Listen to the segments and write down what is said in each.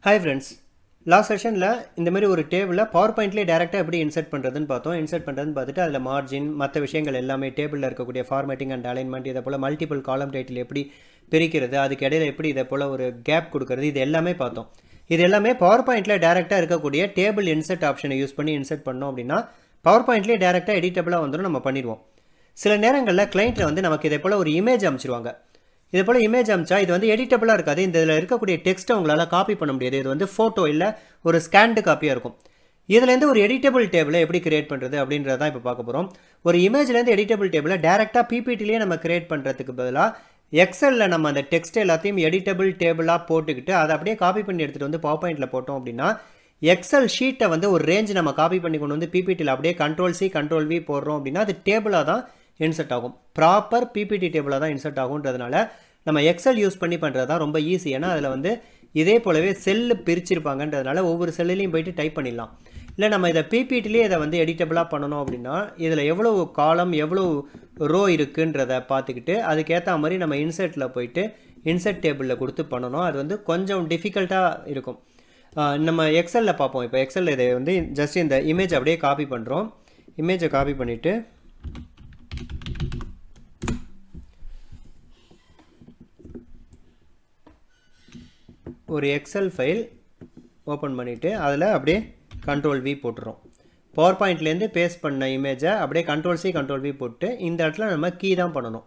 Hi friends, last செஷனில் இந்த மாதிரி ஒரு டேபிளில் பவர் பாயிண்ட்லேயே டேரெக்டாக எப்படி இன்சர்ட் பண்ணுறதுன்னு பார்த்தோம். இன்சர்ட் பண்ணுறதுன்னு பார்த்துட்டு அதில் மார்ஜின் மற்ற விஷயங்கள் எல்லாமே டேபிளில் இருக்கக்கூடிய ஃபார்மேட்டிங் அண்ட் அலைன்மெண்ட், இதை போல் மல்டிபிள் காலம் டைட்டில் எப்படி பிரிக்கிறது, அதுக்கு இடையில எப்படி இதை போல் ஒரு கேப் கொடுக்கறது, இது எல்லாமே பார்த்தோம். இது எல்லாமே பவர் பாயிண்ட்டில் டேரெக்டாக இருக்கக்கூடிய டேபிள் இன்சர்ட் ஆப்ஷனை யூஸ் பண்ணி இன்சர்ட் பண்ணோம் அப்படின்னா பவர் பாயிண்ட்லேயே டேரெக்டாக எடிட்டபிளாக வந்துடும், நம்ம பண்ணிடுவோம். சில நேரங்களில் கிளைண்ட்டில் வந்து நமக்கு இதை போல் ஒரு இமேஜ் அமைச்சிருவாங்க. இதே போல் இமேஜ் அமிச்சா இது வந்து எடிட்டபிளாக இருக்காது. இந்த இதில் இருக்கக்கூடிய டெக்ஸ்ட்டை உங்களால் காப்பி பண்ண முடியாது. இது வந்து ஃபோட்டோ இல்லை ஒரு ஸ்கேன்டு காப்பியாக இருக்கும். இதுலேருந்து ஒரு எடிட்டபிள் டேபிளை எப்படி கிரியேட் பண்ணுறது அப்படின்றத தான் இப்போ பார்க்க போகிறோம். ஒரு இமேஜ்லேருந்து எடிட்டபிள் டேபிளை டேரெக்டாக பிபிடிலேயே நம்ம கிரியேட் பண்ணுறதுக்கு பதிலாக எக்ஸலில் நம்ம அந்த டெக்ஸ்ட் எல்லாத்தையும் எடிட்டபிள் டேபிளாக போட்டுக்கிட்டு அதை அப்படியே காப்பி பண்ணி எடுத்துகிட்டு வந்து பவர் பாயிண்டில் போட்டோம் அப்படின்னா எக்ஸல் ஷீட்டை வந்து ஒரு ரேஞ்ச் நம்ம காப்பி பண்ணி கொண்டு வந்து பிபிடியில் அப்படியே Ctrl+C Ctrl+V போடுறோம் அப்படின்னா அது டேபிளாக தான் இன்சர்ட் ஆகும். ப்ராப்பர் பிபிடி டேபிளாக தான் இன்சர்ட் ஆகுன்றதுனால நம்ம எக்ஸல் யூஸ் பண்ணி பண்ணுறது தான் ரொம்ப ஈஸி. ஏன்னா அதில் வந்து இதே போலவே செல்லு பிரிச்சிருப்பாங்கன்றதுனால ஒவ்வொரு செல்லுலையும் போயிட்டு டைப் பண்ணிடலாம். இல்லை நம்ம இதை பிபிடிலேயே இதை வந்து எடிட்டபிளாக பண்ணணும் அப்படின்னா இதில் எவ்வளோ காலம் எவ்வளோ ரோ இருக்குன்றதை பார்த்துக்கிட்டு அதுக்கேற்ற மாதிரி நம்ம இன்சர்ட்டில் போயிட்டு இன்சர்ட் டேபிளில் கொடுத்து பண்ணணும். அது வந்து கொஞ்சம் டிஃபிகல்ட்டாக இருக்கும். நம்ம எக்ஸலில் பார்ப்போம். இப்போ எக்ஸலில் இதை வந்து ஜஸ்ட் இந்த இமேஜ் அப்படியே காப்பி பண்ணுறோம். இமேஜை காப்பி பண்ணிவிட்டு ஒரு எக்ஸல் ஃபைல் ஓப்பன் பண்ணிவிட்டு அதில் அப்படியே Ctrl+V போட்டுறோம். பவர் பாயிண்ட்லேருந்து பேஸ்ட் பண்ண இமேஜை அப்படியே Ctrl+C Ctrl+V போட்டு இந்த இடத்துல நம்ம கீ தான் பண்ணணும்.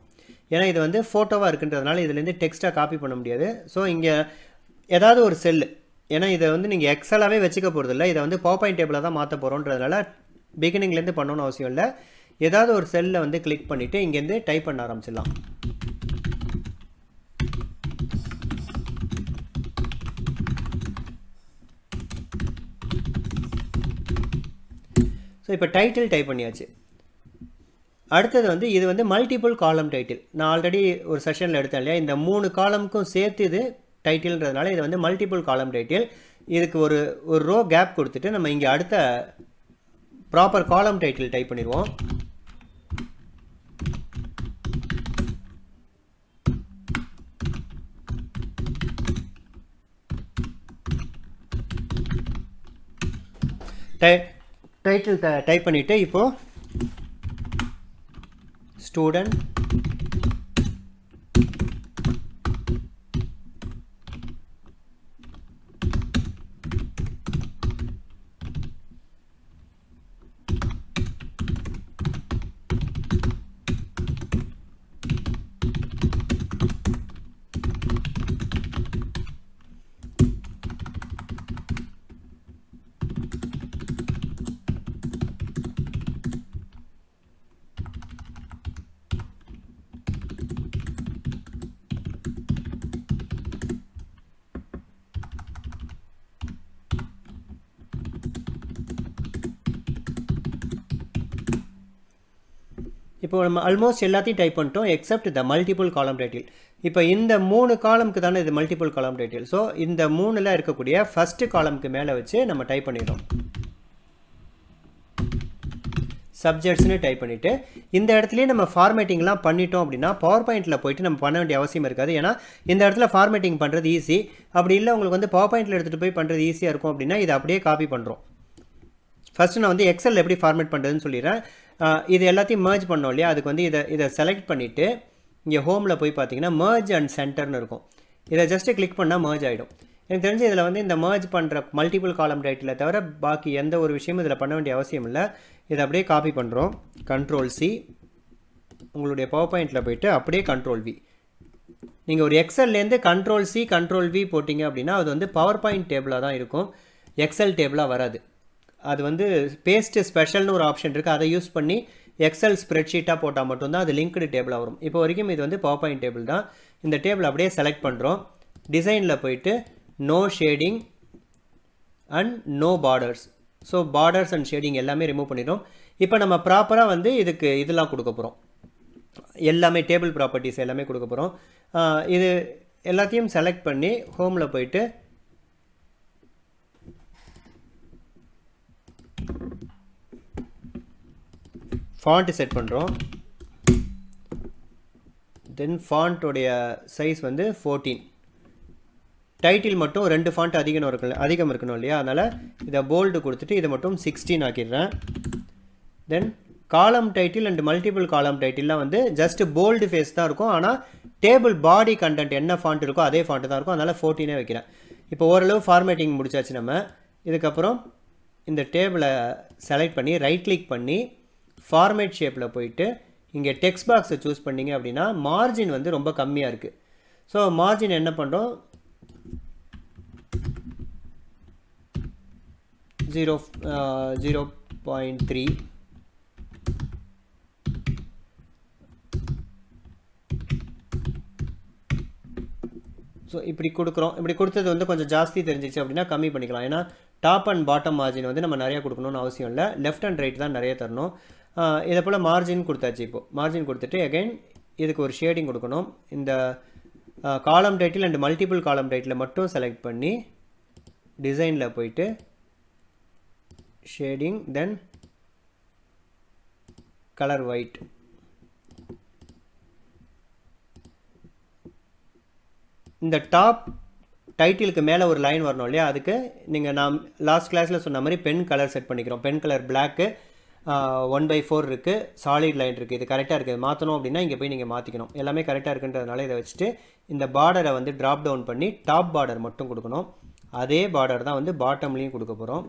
ஏன்னா இது வந்து ஃபோட்டோவாக இருக்குன்றதுனால இதுலேருந்து டெக்ஸ்ட்டாக காப்பி பண்ண முடியாது. ஸோ இங்கே ஏதாவது ஒரு செல்லு, ஏன்னா இதை வந்து நீங்கள் எக்ஸலாகவே வச்சுக்க போகிறதில்ல, இதை வந்து பவர் பாயிண்ட் டேபிளாக தான் மாற்ற போகிறோன்றதுனால பிகினிங்லேருந்து பண்ணணும்னு அவசியம் இல்லை. ஏதாவது ஒரு செல்லில் வந்து கிளிக் பண்ணிவிட்டு இங்கேருந்து டைப் பண்ண ஆரம்பிச்சிடலாம். ஸோ இப்போ டைட்டில் டைப் பண்ணியாச்சு. அடுத்தது வந்து இது வந்து மல்டிபிள் காலம் டைட்டில். நான் ஆல்ரெடி ஒரு செஷனில் எடுத்தேன் இல்லையா, இந்த 3 காலமுக்கும் சேர்த்து இது டைட்டில்ன்றதுனால இது வந்து மல்டிபிள் காலம் டைட்டில். இதுக்கு ஒரு ரோ கேப் கொடுத்துட்டு நம்ம இங்கே அடுத்த ப்ராப்பர் காலம் டைட்டில் டைப் பண்ணிடுவோம். டைட்டில் டைப் பண்ணிவிட்டு இப்போது ஸ்டூடெண்ட் இப்போ நம்ம ஆல்மோஸ்ட் எல்லாத்தையும் டைப் பண்ணிட்டோம் எக்ஸப்ட் த மல்டிபிள் காலம் டைட்டில். இப்போ இந்த 3 காலமுக்கு தானே இது மல்டிபிள் காலம் டைட்டில். ஸோ இந்த 3ல் இருக்கக்கூடிய ஃபஸ்ட்டு காலமுக்கு மேலே வச்சு நம்ம டைப் பண்ணிடுறோம். சப்ஜெக்ட்ஸ்னு டைப் பண்ணிவிட்டு இந்த இடத்துலையே நம்ம ஃபார்மேட்டிங்லாம் பண்ணிட்டோம் அப்படின்னா பவர் பாயிண்ட்டில் போயிட்டு நம்ம பண்ண வேண்டிய அவசியம் இருக்காது. ஏன்னா இந்த இடத்துல ஃபார்மேட்டிங் பண்ணுறது ஈஸி. அப்படி இல்லை உங்களுக்கு வந்து பவர் பாயிண்ட்டில் எடுத்துகிட்டு போய் பண்ணுறது ஈஸியாக இருக்கும் அப்படின்னா இதை அப்படியே காப்பி பண்ணுறோம். ஃபஸ்ட்டு நான் வந்து எக்ஸல் எப்படி ஃபார்மேட் பண்ணுறதுன்னு சொல்லிடுறேன். இது எல்லாத்தையும் மர்ஜ் பண்ணோம் இல்லையா, அதுக்கு வந்து இதை செலக்ட் பண்ணிவிட்டு இங்கே ஹோமில் போய் பார்த்தீங்கன்னா மர்ஜ் அண்ட் சென்டர்னு இருக்கும். இதை ஜஸ்ட்டு கிளிக் பண்ணால் மர்ஜ் ஆகிடும். எனக்கு தெரிஞ்சு இதில் வந்து இந்த மர்ஜ் பண்ணுற மல்டிபிள் காலம் டைட்டில் தவிர பாக்கி எந்த ஒரு விஷயமும் இதில் பண்ண வேண்டிய அவசியம் இல்லை. இதை அப்படியே காப்பி பண்ணுறோம். Ctrl+C, உங்களுடைய பவர் பாயிண்ட்டில் போய்ட்டு அப்படியே Ctrl+V. நீங்கள் ஒரு எக்ஸல்லேருந்து Ctrl+C Ctrl+V போட்டிங்க அப்படின்னா அது வந்து பவர் பாயிண்ட் டேபிளாக தான் இருக்கும், எக்ஸல் டேபிளாக வராது. அது வந்து பேஸ்ட் ஸ்பெஷல்னு ஒரு ஆப்ஷன் இருக்குது, அதை யூஸ் பண்ணி எக்ஸல் ஸ்ப்ரெட்ஷீட்டாக போட்டால் மட்டும்தான் அது லிங்க்டு டேபிளாக வரும். இப்போ வரைக்கும் இது வந்து பவர் பாயிண்ட் டேபிள் தான். இந்த டேபிள் அப்படியே செலக்ட் பண்ணுறோம். டிசைனில் போயிட்டு no shading and no borders. So borders and shading எல்லாமே ரிமூவ் பண்ணிடும். இப்போ நம்ம ப்ராப்பராக வந்து இதுக்கு இதெல்லாம் கொடுக்க போகிறோம், எல்லாமே டேபிள் ப்ராப்பர்ட்டிஸ் எல்லாமே கொடுக்க போகிறோம். இது எல்லாத்தையும் செலக்ட் பண்ணி ஹோமில் போயிட்டு font செட் பண்ணுறோம். தென் ஃபாண்ட்டோடைய சைஸ் வந்து 14. டைட்டில் மட்டும் 2 ஃபாண்ட் அதிகம் இருக்கணும் இல்லையா, அதனால் இதை போல்டு கொடுத்துட்டு இதை மட்டும் 16 ஆக்கிடுறேன். தென் காலம் டைட்டில் அண்ட் மல்டிபிள் காலம் டைட்டில்லாம் வந்து ஜஸ்ட் போல்டு ஃபேஸ் தான் இருக்கும், ஆனால் டேபிள் பாடி கண்டென்ட் என்ன ஃபாண்ட் இருக்கோ அதே ஃபாண்ட்டு தான் இருக்கும், அதனால் 14 வைக்கிறேன். இப்போ ஓரளவு ஃபார்மேட்டிங் முடிச்சாச்சு. நம்ம இதுக்கப்புறம் இந்த டேபிளை செலக்ட் பண்ணி ரைட் கிளிக் பண்ணி ஃபார்மேட் ஷேப்பில் போயிட்டு இங்கே டெக்ஸ்ட் பாக்ஸை சூஸ் பண்ணிங்க அப்படின்னா மார்ஜின் வந்து ரொம்ப கம்மியாக இருக்குது. ஸோ மார்ஜின் என்ன பண்ணுறோம், 0.3. ஸோ இப்படி கொடுக்குறோம். இப்படி கொடுத்தது வந்து கொஞ்சம் ஜாஸ்தி தெரிஞ்சிச்சு அப்படின்னா கம்மி பண்ணிக்கலாம். ஏன்னா டாப் அண்ட் பாட்டம் மார்ஜின் வந்து நம்ம நிறையா கொடுக்கணும்னு அவசியம் இல்லை, லெஃப்ட் அண்ட் ரைட் தான் நிறைய தரணும். இதை போல் மார்ஜின் கொடுத்தாச்சு. இப்போது மார்ஜின் கொடுத்துட்டு அகைன் இதுக்கு ஒரு ஷேடிங் கொடுக்கணும். இந்த காலம் டைட்டில் அண்ட் மல்டிபிள் காலம் டைட்டில் மட்டும் செலக்ட் பண்ணி டிசைனில் போயிட்டு ஷேடிங், தென் கலர் ஒயிட். இந்த டாப் டைட்டிலுக்கு மேலே ஒரு லைன் வரணும் இல்லையா, அதுக்கு நீங்கள் நான் லாஸ்ட் கிளாஸில் சொன்ன மாதிரி பென் கலர் செட் பண்ணிக்கிறோம். பென் கலர் பிளாக்கு 1/4 இருக்குது, சாலிட் லைன் இருக்குது. இது கரெக்டாக இருக்குது. மாற்றணும் அப்படின்னா இங்கே போய் நீங்கள் மாற்றிக்கணும். எல்லாமே கரெக்டாக இருக்குன்றதுனால இதை வச்சுட்டு இந்த பார்டரை வந்து ட்ராப் டவுன் பண்ணி டாப் பார்டர் மட்டும் கொடுக்கணும். அதே பார்டர் தான் வந்து பாட்டம்லேயும் கொடுக்க போகிறோம்.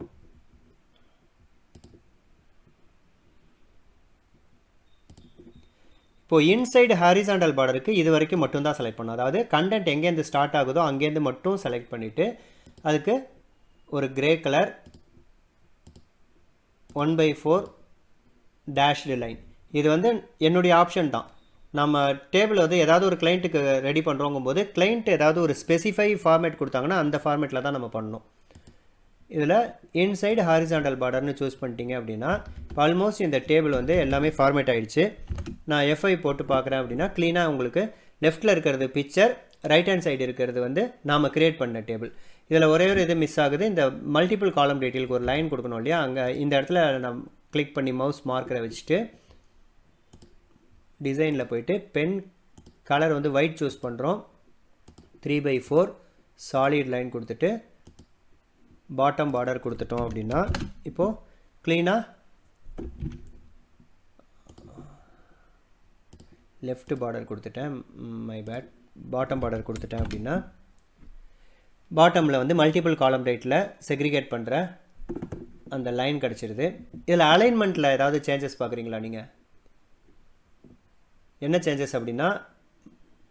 இப்போது இன்சைடு ஹாரிசாண்டல் பார்டருக்கு இது வரைக்கும் மட்டும்தான் செலக்ட் பண்ணணும். அதாவது கண்டென்ட் எங்கேருந்து ஸ்டார்ட் ஆகுதோ அங்கேருந்து மட்டும் செலக்ட் பண்ணிவிட்டு அதுக்கு ஒரு கிரே கலர் 1/4 டேஷ்டு லைன். இது வந்து என்னுடைய ஆப்ஷன் தான். நம்ம டேபிள் வந்து ஏதாவது ஒரு கிளைண்ட்டுக்கு ரெடி பண்ணுறோங்கும்போது கிளைண்ட் ஏதாவது ஒரு ஸ்பெசிஃபை ஃபார்மேட் கொடுத்தாங்கன்னா அந்த ஃபார்மேட்டில் தான் நம்ம பண்ணணும். இதில் இன்சைடு ஹாரிசாண்டல் பார்டர்னு சூஸ் பண்ணிட்டீங்க அப்படின்னா ஆல்மோஸ்ட் இந்த டேபிள் வந்து எல்லாமே ஃபார்மேட் ஆகிடுச்சு. நான் F5 போட்டு பார்க்குறேன் அப்படின்னா க்ளீனாக உங்களுக்கு லெஃப்ட்டில் இருக்கிறது பிக்சர், ரைட் ஹேண்ட் சைடு இருக்கிறது வந்து நாம் க்ரியேட் பண்ண டேபிள். இதில் ஒரே ஒரு இது மிஸ் ஆகுது. இந்த மல்டிபிள் காலம் டீட்டெயிலுக்கு ஒரு லைன் கொடுக்கணும் இல்லையா, அங்கே இந்த இடத்துல நம்ம கிளிக் பண்ணி மவுஸ் மார்க்கரை வச்சுட்டு டிசைனில் போயிட்டு பென் கலர் வந்து ஒயிட் சூஸ் பண்ணுறோம். 3/4 சாலிட் லைன் கொடுத்துட்டு பாட்டம் பார்டர் கொடுத்துட்டோம் அப்படின்னா இப்போது க்ளீனாக லெஃப்ட் பார்டர் கொடுத்துட்டேன், மை பேட், பாட்டம் பார்டர் கொடுத்துட்டேன் அப்படின்னா பாட்டமில் வந்து மல்டிபிள் காலம் டைட்டில் செக்ரிகேட் பண்ணுற அந்த லைன் கிடச்சிருது. இதில் அலைன்மெண்ட்டில் ஏதாவது சேஞ்சஸ் பார்க்குறீங்களா நீங்கள்? என்ன சேஞ்சஸ் அப்படின்னா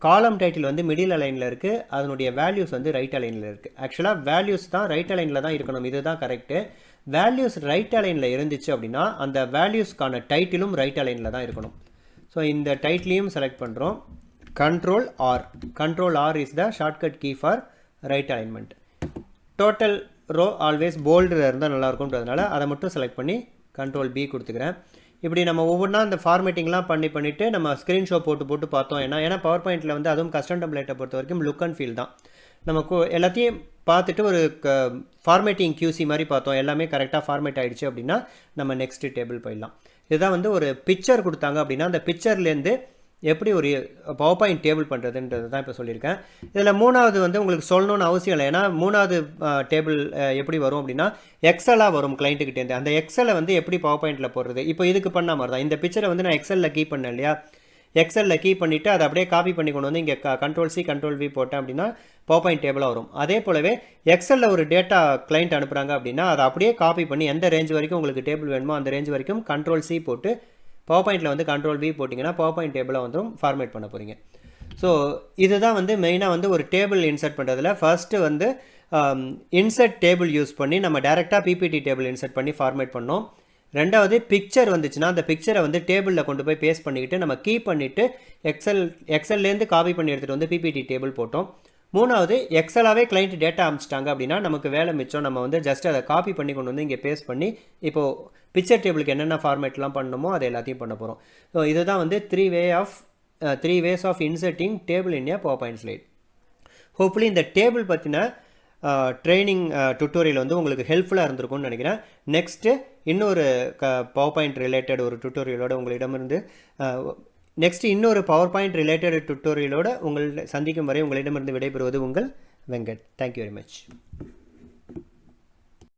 காலம் டைட்டில் வந்து மிடில் அலைனில் இருக்குது, அதனுடைய வேல்யூஸ் வந்து ரைட் அலைனில் இருக்குது. ஆக்சுவலாக வேல்யூஸ் தான் ரைட் அலைனில் தான் இருக்கணும், இதுதான் கரெக்டு. வேல்யூஸ் ரைட் அலைனில் இருந்துச்சு அப்படின்னா அந்த வேல்யூஸ்க்கான டைட்டிலும் ரைட் அலைனில் தான் இருக்கணும். ஸோ இந்த டைட்டிலையும் செலக்ட் பண்ணுறோம். Control R is the shortcut key for right alignment. Total row always போல்டில் இருந்தால் நல்லாயிருக்கும்ன்றதுனால அதை மட்டும் செலக்ட் பண்ணி கண்ட்ரோல் B கொடுத்துக்கிறேன். இப்படி நம்ம ஒவ்வொன்றா இந்த ஃபார்மேட்டிங்லாம் பண்ணிவிட்டு நம்ம ஸ்க்ரீன்ஷோ போட்டு பார்த்தோம். ஏன்னா பவர் பாயிண்ட்டில் வந்து அதுவும் கஸ்டம் டெம்ப்ளேட்டை பொறுத்த வரைக்கும் லுக் அண்ட் ஃபீல் தான். நமக்கு எல்லாத்தையும் பார்த்துட்டு ஒரு ஃபார்மேட்டிங் QC மாதிரி பார்த்தோம், எல்லாமே கரெக்டாக ஃபார்மேட் ஆகிடுச்சு அப்படின்னா நம்ம நெக்ஸ்ட்டு டேபிள் போயிடலாம். இதுதான் வந்து ஒரு பிக்சர் கொடுத்தாங்க அப்படின்னா அந்த பிக்சர்லேருந்து எப்படி ஒரு பவர் பாயிண்ட் டேபிள் பண்ணுறதுன்றது தான் இப்போ சொல்லியிருக்கேன். இதில் மூணாவது வந்து உங்களுக்கு சொல்லணும்னு அவசியம் இல்லை. ஏன்னா மூணாவது டேபிள் எப்படி வரும் அப்படின்னா எக்ஸலாக வரும் கிளைண்ட்டுக்கிட்டேருந்து. அந்த எக்ஸலை வந்து எப்படி பவர் பாயிண்ட்டில் போடுறது, இப்போ இதுக்கு பண்ண மாதிரி தான். இந்த பிக்சரை வந்து நான் எக்ஸலில் கீ பண்ணேன் இல்லையா, எக்ஸலில் கீ பண்ணிவிட்டு அதை அப்படியே காப்பி பண்ணி கொண்டு வந்து இங்கே Ctrl+C Ctrl+V போட்டேன் அப்படின்னா பவர் பாயிண்ட் டேபிளாக வரும். அதே போலவே எக்ஸலில் ஒரு டேட்டா கிளைண்ட் அனுப்புகிறாங்க அப்படின்னா அதை அப்படியே காப்பி பண்ணி எந்த ரேஞ்ச் வரைக்கும் உங்களுக்கு டேபிள் வேணுமோ அந்த ரேஞ்ச் வரைக்கும் Ctrl+C போட்டு பவர் பாயிண்ட்டில் வந்து Ctrl+V போட்டிங்கன்னா பவர் பாயிண்ட் டேபிளை வந்து ஃபார்மேட் பண்ண போகிறீங்க. ஸோ இதுதான் வந்து மெயினாக வந்து ஒரு டேபிள் இன்சர்ட் பண்ணுறதுல ஃபர்ஸ்ட்டு வந்து இன்சர்ட் டேபிள் யூஸ் பண்ணி நம்ம டேரெக்டாக PPT டேபிள் இன்சர்ட் பண்ணி ஃபார்மேட் பண்ணோம். ரெண்டாவது பிக்சர் வந்துச்சுன்னா அந்த பிக்சரை வந்து டேபிளில் கொண்டு போய் பேஸ்ட் பண்ணிக்கிட்டு நம்ம கீ பண்ணிவிட்டு எக்ஸல்லேருந்து காப்பி பண்ணி எடுத்துகிட்டு வந்து PPT டேபிள் போட்டோம். மூணாவது எக்ஸலாகவே கிளைண்ட் டேட்டா அனுப்பிச்சிட்டாங்க அப்படின்னா நமக்கு வேலை மிச்சம். நம்ம வந்து ஜஸ்ட் அதை காப்பி பண்ணி கொண்டு வந்து இங்கே பேஸ்ட் பண்ணி இப்போது பிக்சர் டேபிளுக்கு என்னென்ன ஃபார்மேட்லாம் பண்ணணுமோ அதை எல்லாத்தையும் பண்ண போகிறோம். ஸோ இதுதான் வந்து three ways of inserting table in a PowerPoint slide. Hopefully இந்த டேபிள் பற்றின ட்ரைனிங் டுட்டோரியல் வந்து உங்களுக்கு ஹெல்ப்ஃபுல்லாக இருந்திருக்கும்னு நினைக்கிறேன். நெக்ஸ்ட்டு இன்னொரு பவர் பாயிண்ட் ரிலேட்டட் ஒரு டுட்டோரியலோட உங்களிடமிருந்து நெக்ஸ்ட் இன்னொரு பவர் பாயிண்ட் ரிலேட்டட் டுட்டோரியலோட உங்களை சந்திக்கும் வரை உங்களிடமிருந்து விடைபெறுவது உங்கள் வெங்கட். Thank you very much.